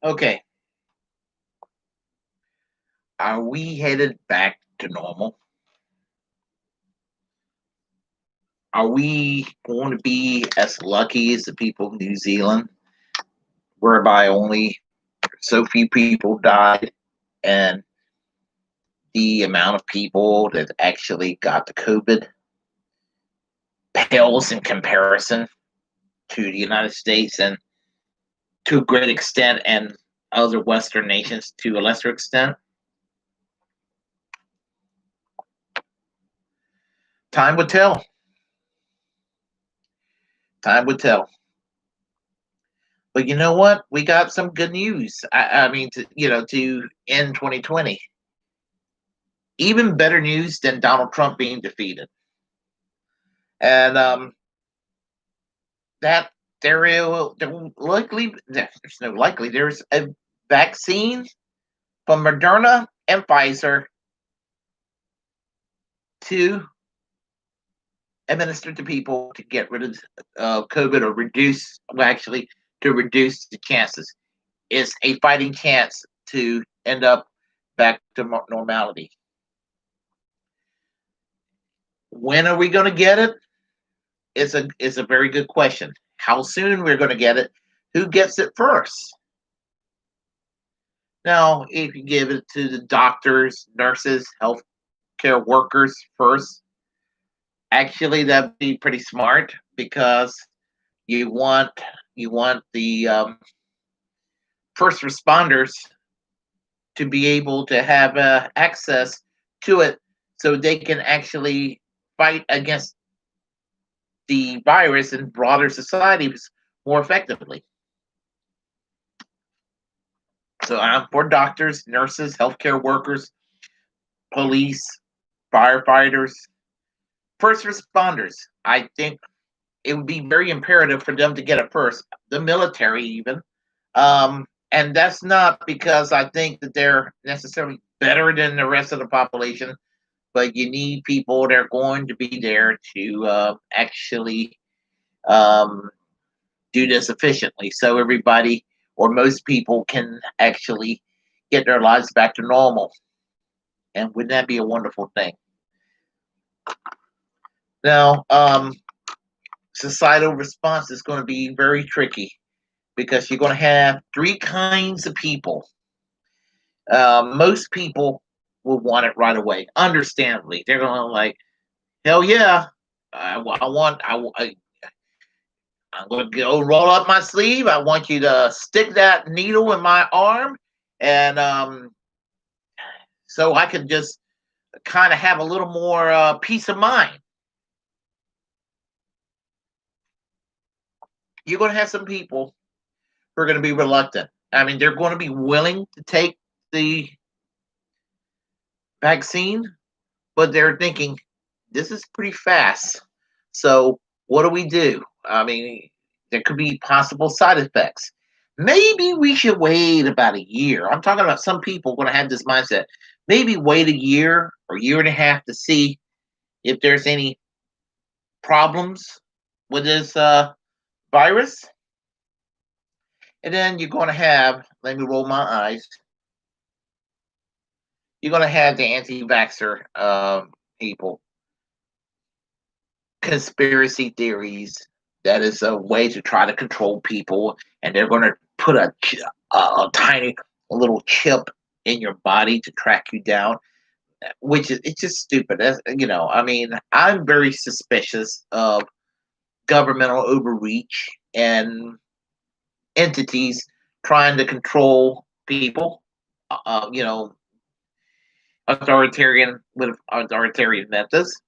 Okay, are we headed back to normal? Are we going to be as lucky as the people of New Zealand, whereby only so few people died, and the amount of people that actually got the COVID pales in comparison to the United States and to a great extent, and other Western nations to a lesser extent? Time would tell. Time would tell. But you know what? We got some good news. I mean, to end 2020, even better news than Donald Trump being defeated, and that there will likely there's no likely there's a vaccine from Moderna and Pfizer to administer to people to get rid of COVID or reduce, well, actually, to reduce the chances. It's a fighting chance to end up back to normality. When are we going to get it? It's a very good question. How soon we're going to get it? Who gets it first? Now, if you give it to the doctors, nurses, healthcare workers first, actually that'd be pretty smart because you want you want the first responders to be able to have access to it so they can actually fight against the virus in broader societies more effectively. So I'm for doctors, nurses, healthcare workers, police, firefighters, first responders. I think it would be very imperative for them to get it first. The military, even. And that's not because I think that they're necessarily better than the rest of the population, but you need people that are going to be there to actually um, do this efficiently so everybody or most people can actually get their lives back to normal. And wouldn't that be a wonderful thing? Now, societal response is going to be very tricky because you're going to have three kinds of people. Most people will want it right away. Understandably, they're going to like, hell yeah, I want, I'm going to go roll up my sleeve. I want you to stick that needle in my arm, and so I can just kind of have a little more peace of mind. You're going to have some people who are going to be reluctant. I mean, they're going to be willing to take the vaccine, but they're thinking this is pretty fast. So what do we do? I mean, there could be possible side effects. Maybe we should wait about a year. I'm talking about some people going to have this mindset. Maybe wait a year or year and a half to see if there's any problems with this virus. And then you're going to have, let me roll my eyes, you're going to have the anti-vaxxer people, conspiracy theories. That is a way to try to control people, and they're going to put a tiny little chip in your body to track you down, which is it's just stupid. I mean, I'm very suspicious of governmental overreach and entities trying to control people. You know, authoritarian with authoritarian methods,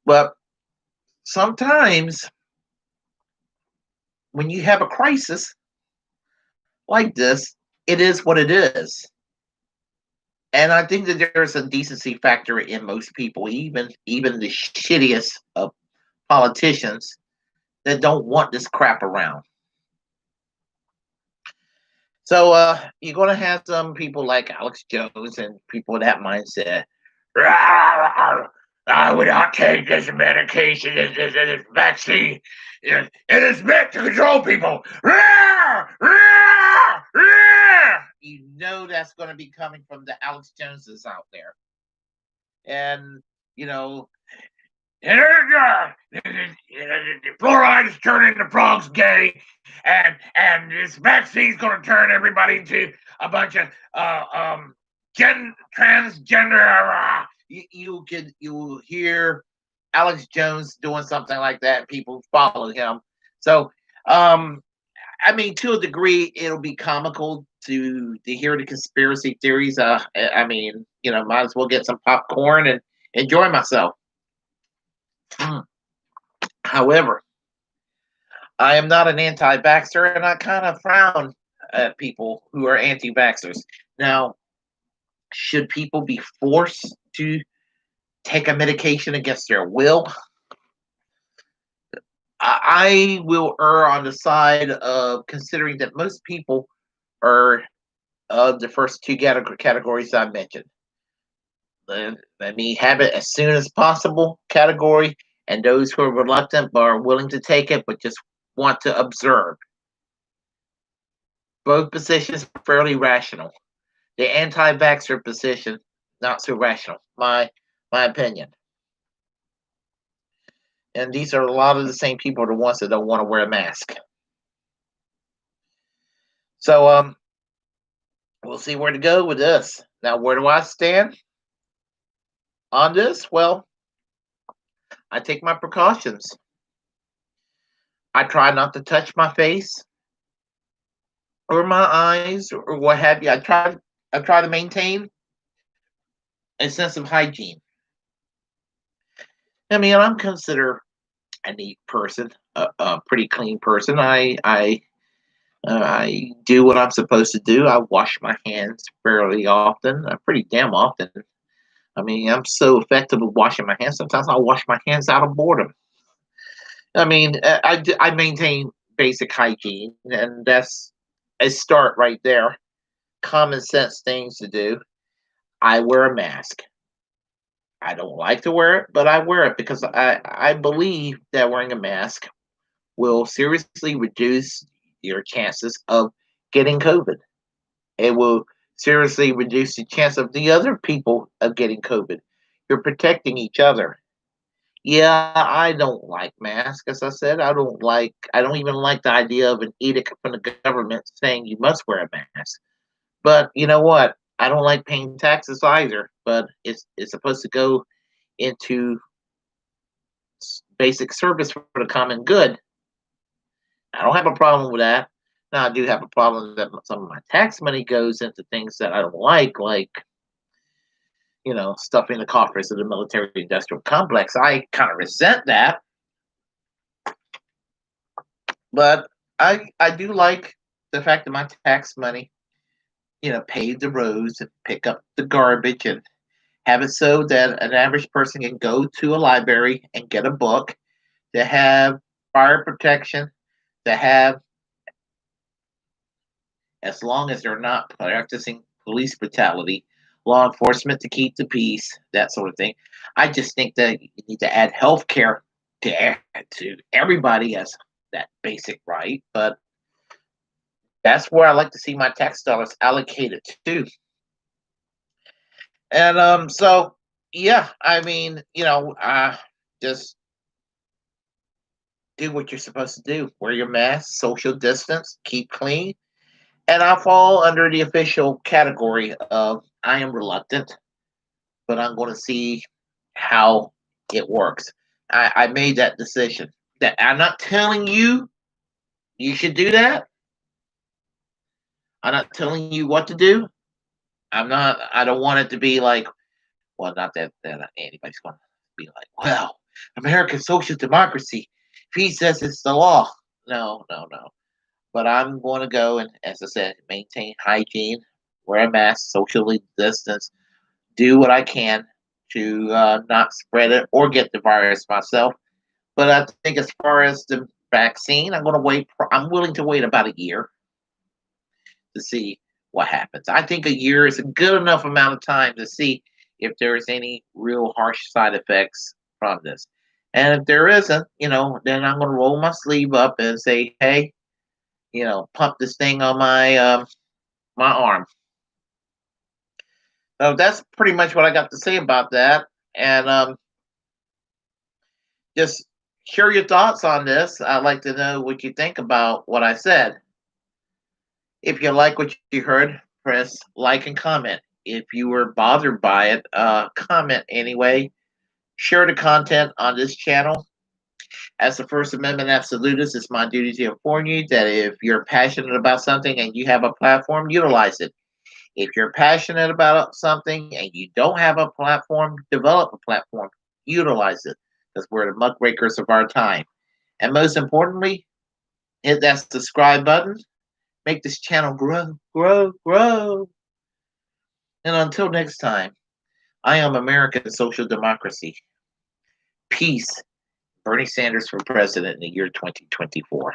but sometimes when you have a crisis like this, it is what it is. And I think that there's a decency factor in most people, even the shittiest of politicians that don't want this crap around. So you're going to have some people like Alex Jones and people with that mindset. I would not take this medication, this vaccine. It is meant to control people. You know that's going to be coming from the Alex Joneses out there. And, you know, fluoride is turning the frogs gay, and this vaccine's going to turn everybody into a bunch of transgender. You will hear Alex Jones doing something like that. People follow him. So, I mean, to a degree, it'll be comical to hear the conspiracy theories. I mean, might as well get some popcorn and enjoy myself. However, I am not an anti-vaxxer, and I kind of frown at people who are anti-vaxxers. Now, should people be forced to take a medication against their will? I will err on the side of considering that most people are of the first two categories I mentioned. Let me have it as soon as possible category, and those who are reluctant but are willing to take it but just want to observe. Both positions are fairly rational. The anti-vaxxer position, not so rational. My opinion. And these are a lot of the same people, the ones that don't want to wear a mask. So we'll see where to go with this. Now, where do I stand on this? Well, I take my precautions. I try not to touch my face or my eyes or what have you. I try to maintain a sense of hygiene. I mean, I'm considered a neat person, a pretty clean person. I do what I'm supposed to do. I wash my hands fairly often, pretty damn often. I mean, I'm so effective at washing my hands. Sometimes I'll wash my hands out of boredom. I mean, I maintain basic hygiene, and that's a start right there. Common sense things to do. I wear a mask. I don't like to wear it, but I wear it because I believe that wearing a mask will seriously reduce your chances of getting COVID. It will seriously reduce the chance of the other people of getting COVID. You're protecting each other. Yeah, I don't like masks. As I said, I don't even like the idea of an edict from the government saying you must wear a mask. But you know what? I don't like paying taxes either, but it's supposed to go into basic service for the common good. I don't have a problem with that. Now, I do have a problem that some of my tax money goes into things that I don't like, stuffing the coffers of the military industrial complex. I kind of resent that, but I do like the fact that my tax money, pave the roads and pick up the garbage and have it so that an average person can go to a library and get a book, to have fire protection, to have, as long as they're not practicing police brutality, law enforcement to keep the peace, that sort of thing. I just think that you need to add health care to everybody as that basic right, but that's where I like to see my tax dollars allocated to. And so yeah, I mean, just do what you're supposed to do. Wear your mask, social distance, keep clean. And I fall under the official category of I am reluctant, but I'm going to see how it works. I made that decision. That I'm not telling you should do that. I'm not telling you what to do. I'm not. I don't want it to be like, well, not that anybody's going to be like, well, American social democracy. If he says it's the law, no, no, no. But I'm going to go and, as I said, maintain hygiene, wear a mask, socially distance, do what I can to not spread it or get the virus myself. But I think as far as the vaccine, I'm going to wait. I'm willing to wait about a year to see what happens. I think a year is a good enough amount of time to see if there is any real harsh side effects from this. And if there isn't, then I'm going to roll my sleeve up and say, hey, pump this thing on my arm. So that's pretty much what I got to say about that. And just share your thoughts on this. I'd like to know what you think about what I said. If you like what you heard, press like and comment. If you were bothered by it, comment anyway. Share the content on this channel. As the First Amendment absolutist, it's my duty to inform you that if you're passionate about something and you have a platform, utilize it. If you're passionate about something and you don't have a platform, develop a platform, utilize it. Because we're the muckrakers of our time. And most importantly, hit that subscribe button. Make this channel grow, grow, grow. And until next time, I am American Social Democracy. Peace. Bernie Sanders for president in the year 2024.